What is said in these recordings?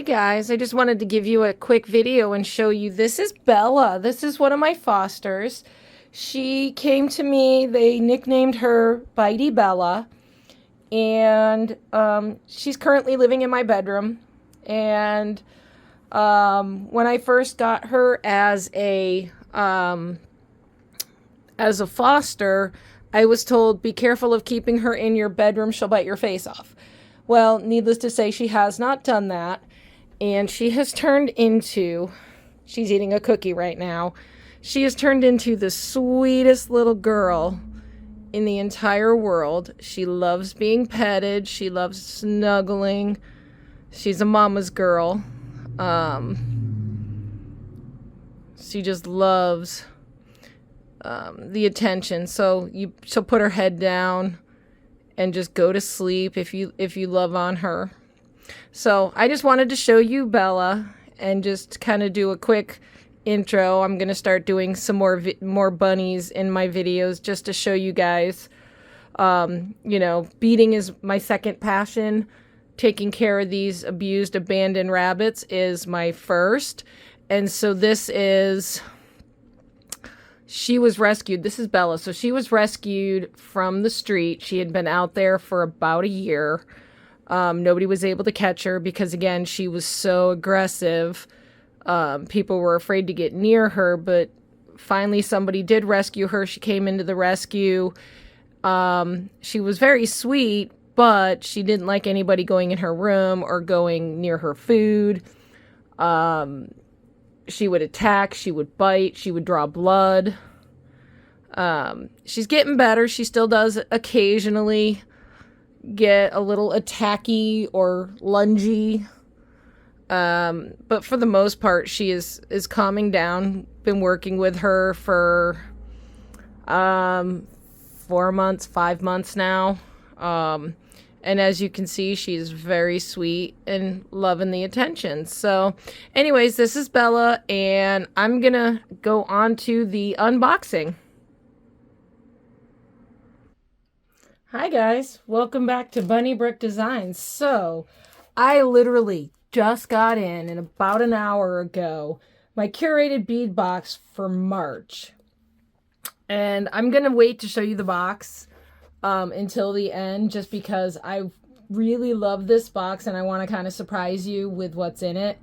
guys, I just wanted to give you a quick video and show you. This is Bella. This is one of my fosters. She came to me, they nicknamed her Bitey Bella, and she's currently living in my bedroom. And when I first got her as a foster, I was told, be careful of keeping her in your bedroom, she'll bite your face off. Well, needless to say, she has not done that. And she has turned into, she's eating a cookie right now. She has turned into the sweetest little girl in the entire world. She loves being petted. She loves snuggling. She's a mama's girl. She just loves the attention. So she'll put her head down and just go to sleep if you love on her. So I just wanted to show you Bella and just kind of do a quick intro. I'm going to start doing some more bunnies in my videos just to show you guys. You know, beading is my second passion. Taking care of these abused, abandoned rabbits is my first. And so this is... She was rescued. This is Bella. So she was rescued from the street. She had been out there for about a year. Nobody was able to catch her because, again, she was so aggressive. People were afraid to get near her, but finally somebody did rescue her. She came into the rescue. She was very sweet, but she didn't like anybody going in her room or going near her food. She would attack, she would bite, she would draw blood. She's getting better. She still does occasionally get a little attacky or lungy. But for the most part, she is calming down. Been working with her for 4 months, 5 months now. And as you can see, she's very sweet and loving the attention. So anyways, this is Bella, and I'm going to go on to the unboxing. Hi guys, welcome back to Bunny Brick Designs. So I literally just got in about an hour ago, my curated bead box for March. And I'm going to wait to show you the box until the end, just because I really love this box and I want to kind of surprise you with what's in it.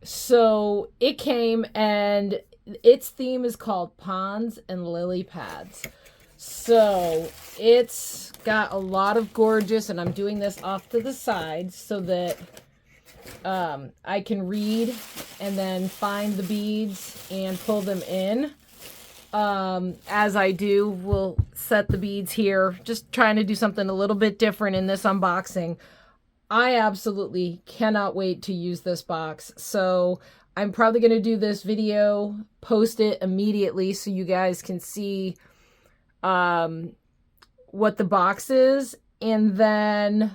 So it came, and its theme is called Ponds and Lily Pads. So it's got a lot of gorgeous, and I'm doing this off to the side so that I can read and then find the beads and pull them in. As I do, we'll set the beads here, just trying to do something a little bit different in this unboxing. I absolutely cannot wait to use this box. So I'm probably going to do this video, post it immediately so you guys can see what the box is. And then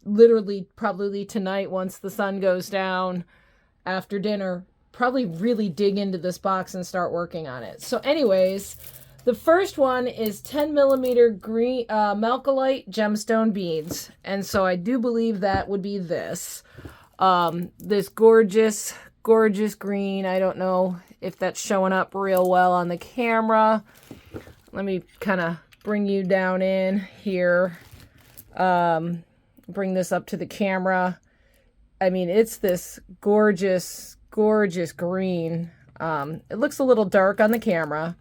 literally probably tonight, once the sun goes down after dinner, probably really dig into this box and start working on it. So anyways, the first one is 10mm green Malcolite gemstone beads. And so I do believe that would be this. This gorgeous, gorgeous green. I don't know if that's showing up real well on the camera. Let me kind of bring you down in here. Bring this up to the camera. I mean, it's this gorgeous green. It looks a little dark on the camera.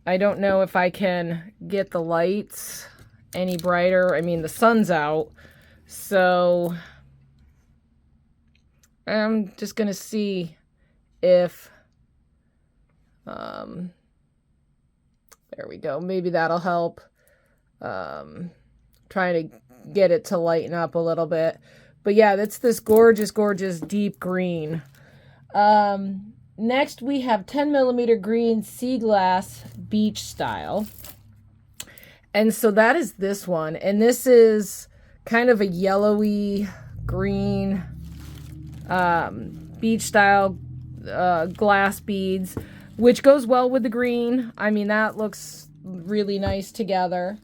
I don't know if I can get the lights any brighter. I mean, the sun's out, so I'm just gonna see if there we go, maybe that'll help. Trying to get it to lighten up a little bit. But yeah, that's this gorgeous deep green. Next we have 10mm green sea glass beach style. And so that is this one. And this is kind of a yellowy green beach style glass beads, which goes well with the green. I mean, that looks really nice together.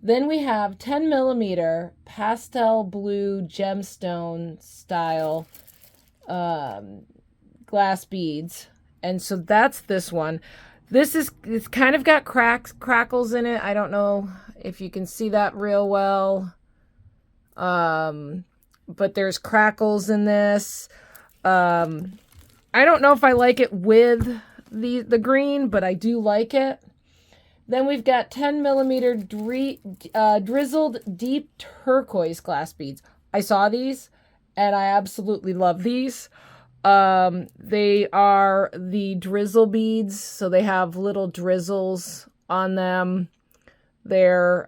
Then we have 10 millimeter pastel blue gemstone style glass beads. And so that's this one. It's kind of got crackles in it. I don't know if you can see that real well. But there's crackles in this. I don't know if I like it with the green, but I do like it. Then we've got 10 millimeter drizzled deep turquoise glass beads. I saw these and I absolutely love these. They are the drizzle beads, so they have little drizzles on them. And they're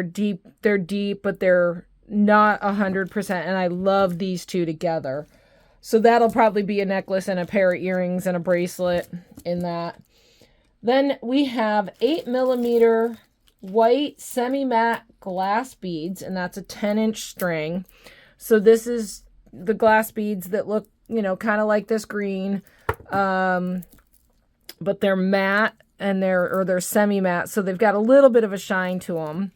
deep, but they're not 100%. And I love these two together. So that'll probably be a necklace and a pair of earrings and a bracelet in that. Then we have 8 millimeter white semi-matte glass beads, and that's a 10-inch string. So this is the glass beads that look, kind of like this green, but they're matte and they're semi-matte, so they've got a little bit of a shine to them,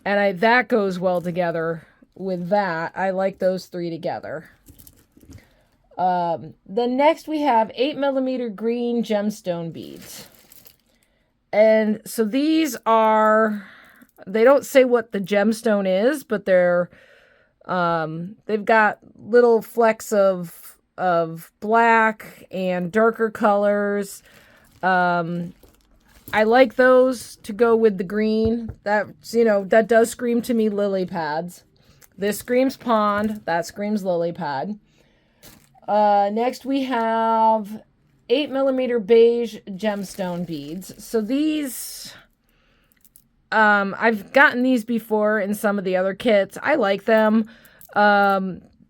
and that goes well together with that. I like those three together. Then next we have 8 millimeter green gemstone beads. And so these they don't say what the gemstone is, but they've got little flecks of black and darker colors. I like those to go with the green. That does scream to me lily pads. This screams pond, that screams lily pad. Next we have 8 millimeter beige gemstone beads. So these, I've gotten these before in some of the other kits. I like them.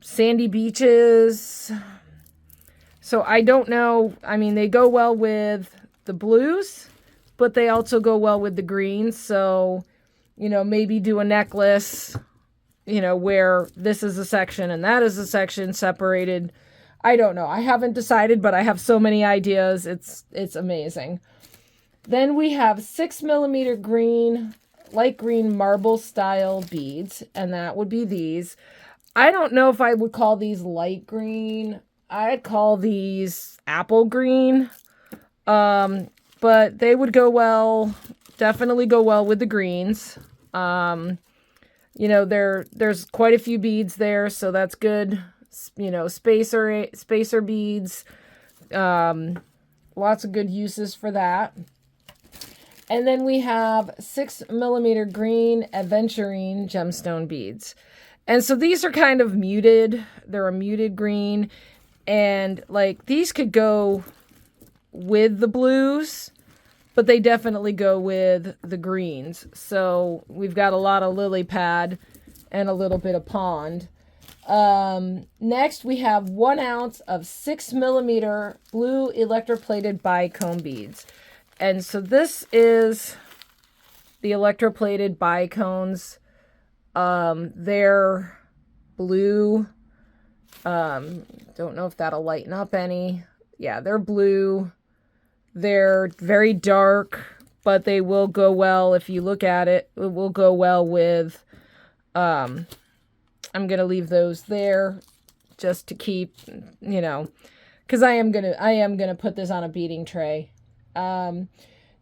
Sandy beaches. So I don't know. I mean, they go well with the blues, but they also go well with the greens. So, maybe do a necklace, where this is a section and that is a section separated. I don't know. I haven't decided, but I have so many ideas. It's amazing. Then we have 6 millimeter green, light green marble style beads, and that would be these. I don't know if I would call these light green. I'd call these apple green. But they would go well, definitely go well with the greens. There's quite a few beads there, so that's good. Spacer beads, lots of good uses for that. And then we have 6 millimeter green aventurine gemstone beads. And so these are kind of muted. They're a muted green. And these could go with the blues, but they definitely go with the greens. So we've got a lot of lily pad and a little bit of pond. Next we have 1 ounce of 6 millimeter blue electroplated bicone beads. And so this is the electroplated bicones. They're blue. Don't know if that'll lighten up any. Yeah, they're blue. They're very dark, but they will go well if you look at it. It will go well with, I'm going to leave those there just to keep, because I am going to put this on a beading tray.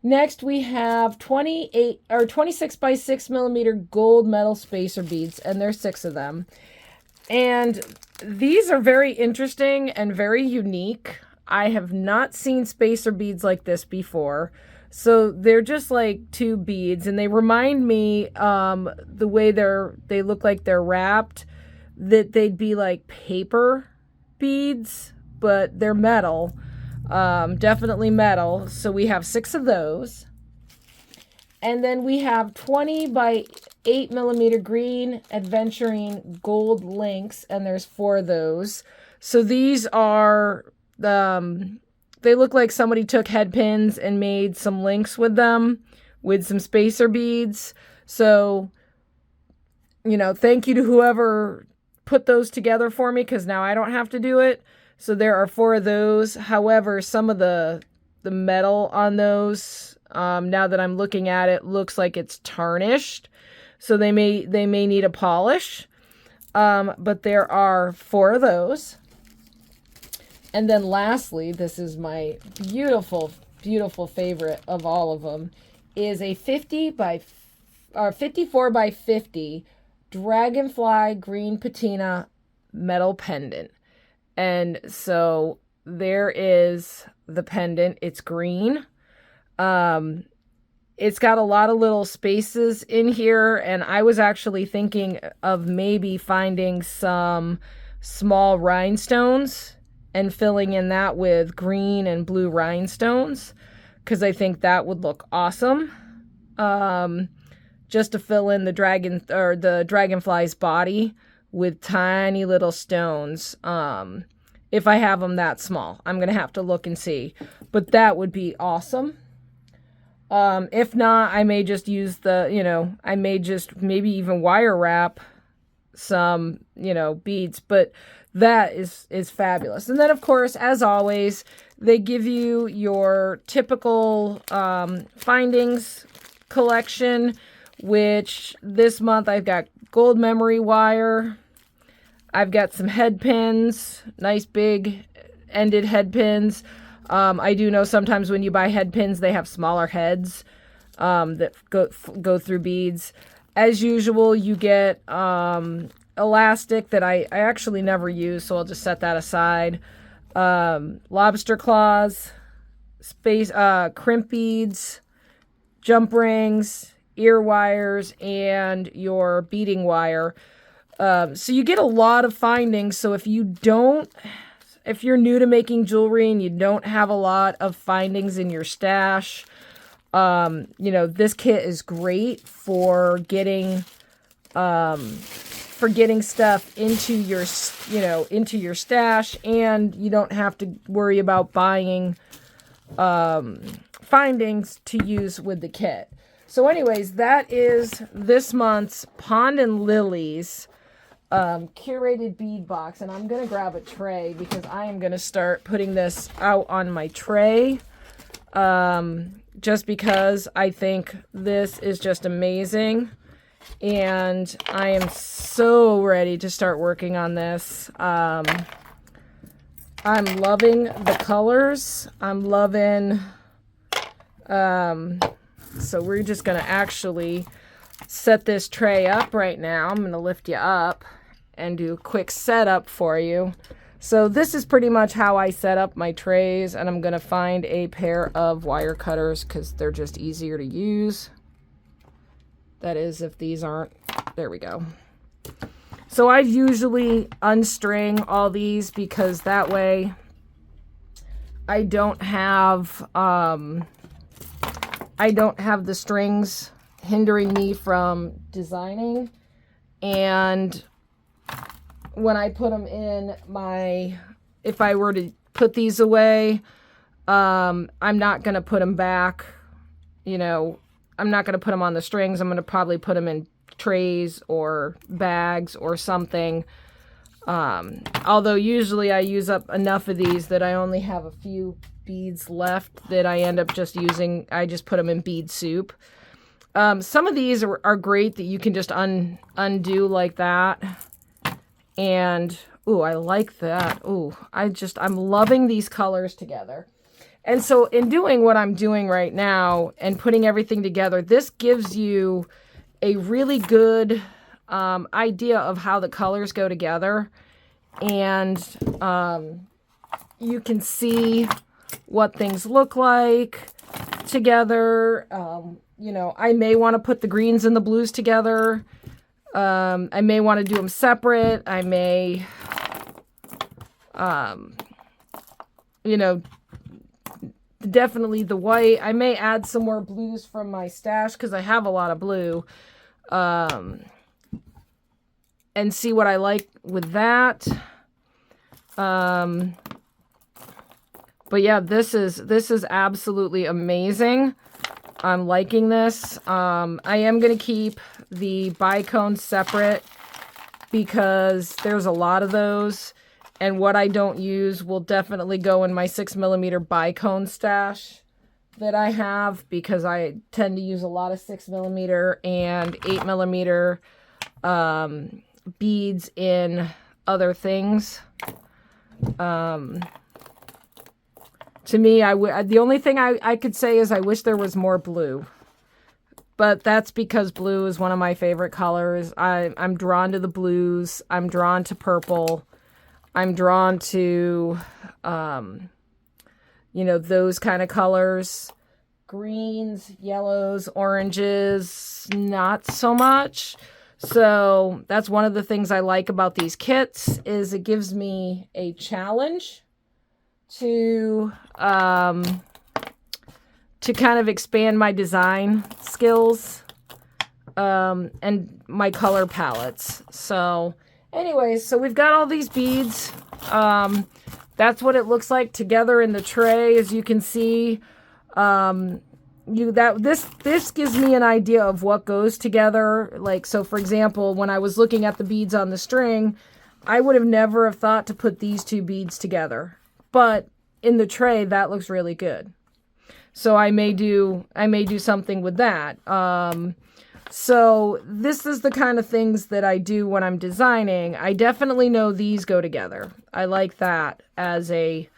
Next we have 26 by 6 millimeter gold metal spacer beads, and there's 6 of them. And these are very interesting and very unique. I have not seen spacer beads like this before. So they're just like 2 beads, and they remind me, the way they look like they're wrapped, that they'd be like paper beads, but they're metal. Definitely metal. So we have 6 of those. And then we have 20 by 8 millimeter green adventuring gold links, and there's 4 of those. So these are, they look like somebody took head pins and made some links with them with some spacer beads. So, thank you to whoever put those together for me, because now I don't have to do it. So there are 4 of those. However, some of the the metal on those, now that I'm looking at it, looks like it's tarnished. So they may need a polish. But there are 4 of those. And then lastly, this is my beautiful, beautiful favorite of all of them, is a 54 by 50 dragonfly green patina metal pendant. And so there is the pendant. It's green. It's got a lot of little spaces in here, and I was actually thinking of maybe finding some small rhinestones and filling in that with green and blue rhinestones, because I think that would look awesome. Just to fill in the dragonfly's body with tiny little stones. If I have them that small, I'm gonna have to look and see, but that would be awesome. If not, I may just use I may just maybe even wire wrap some, beads, but that is fabulous. And then, of course, as always, they give you your typical findings collection, which this month I've got gold memory wire. I've got some head pins, nice big ended head pins. I do know sometimes when you buy head pins, they have smaller heads that go through beads. As usual, you get elastic that I actually never use, so I'll just set that aside. Lobster claws, crimp beads, jump rings, ear wires, and your beading wire. So you get a lot of findings. So if you're new to making jewelry and you don't have a lot of findings in your stash, this kit is great for getting stuff into your stash, and you don't have to worry about buying findings to use with the kit. So anyways, that is this month's Pond and Lily's curated bead box, and I'm gonna grab a tray because I am gonna start putting this out on my tray, just because I think this is just amazing, and I am so ready to start working on this. I'm loving the colors. I'm loving so we're just gonna actually set this tray up right now. I'm gonna lift you up and do a quick setup for you. So this is pretty much how I set up my trays, and I'm gonna find a pair of wire cutters because they're just easier to use. That is, if these aren't, there we go. So I usually unstring all these because that way I don't have the strings hindering me from designing. And when I put them in if I were to put these away, I'm not going to put them back, I'm not going to put them on the strings. I'm going to probably put them in trays or bags or something. Although usually I use up enough of these that I only have a few beads left that I end up just using. I just put them in bead soup. Some of these are great that you can just undo like that. And, ooh, I like that. Ooh, I'm loving these colors together. And so in doing what I'm doing right now and putting everything together, this gives you a really good idea of how the colors go together. And you can see what things look like together. I may want to put the greens and the blues together. I may want to do them separate. I may, definitely the white. I may add some more blues from my stash because I have a lot of blue. And see what I like with that. But yeah, this is absolutely amazing. I'm liking this. I am going to keep the bicones separate because there's a lot of those. And what I don't use will definitely go in my 6mm bicone stash that I have, because I tend to use a lot of 6mm and 8mm beads in other things. To me, the only thing I could say is I wish there was more blue. But that's because blue is one of my favorite colors. I'm drawn to the blues. I'm drawn to purple. I'm drawn to, you know, those kind of colors. Greens, yellows, oranges, not so much. So that's one of the things I like about these kits, is it gives me a challenge to kind of expand my design skills and my color palettes. So anyways, so we've got all these beads. That's what it looks like together in the tray. As you can see, this gives me an idea of what goes together. Like, so for example, when I was looking at the beads on the string, I would have never have thought to put these two beads together. But in the tray, that looks really good. So I may do something with that. So this is the kind of things that I do when I'm designing. I definitely know these go together. I like that as a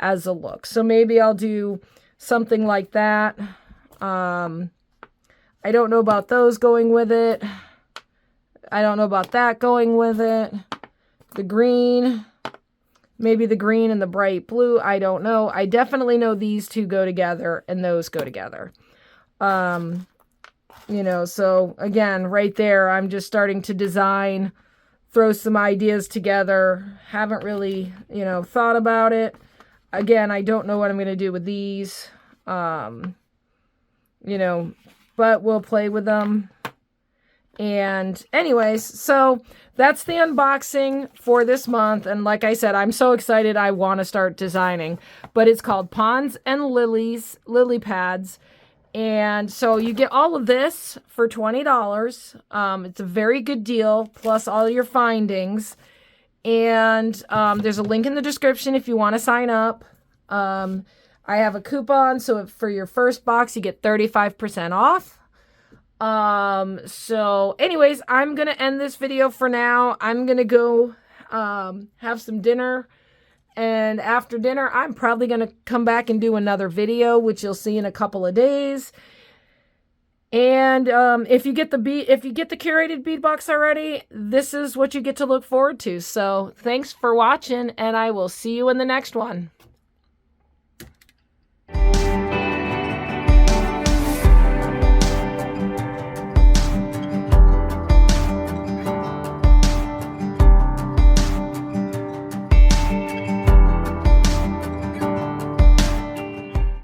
look. So maybe I'll do something like that. I don't know about those going with it. I don't know about that going with it. The green, maybe the green and the bright blue. I don't know. I definitely know these two go together and those go together. You know, so again, right there, I'm just starting to design, throw some ideas together. Haven't really, you know, thought about it. Again, I don't know what I'm going to do with these, you know, but we'll play with them. And anyways, so that's the unboxing for this month. And like I said, I'm so excited. I want to start designing, but it's called Ponds and Lilies, lily pads. And so you get all of this for $20. It's a very good deal, plus all your findings. And there's a link in the description if you want to sign up. I have a coupon, so for your first box, you get 35% off. So anyways, I'm going to end this video for now. I'm going to go have some dinner. And after dinner, I'm probably going to come back and do another video, which you'll see in a couple of days. And if you get the curated bead box already, this is what you get to look forward to. So thanks for watching, and I will see you in the next one.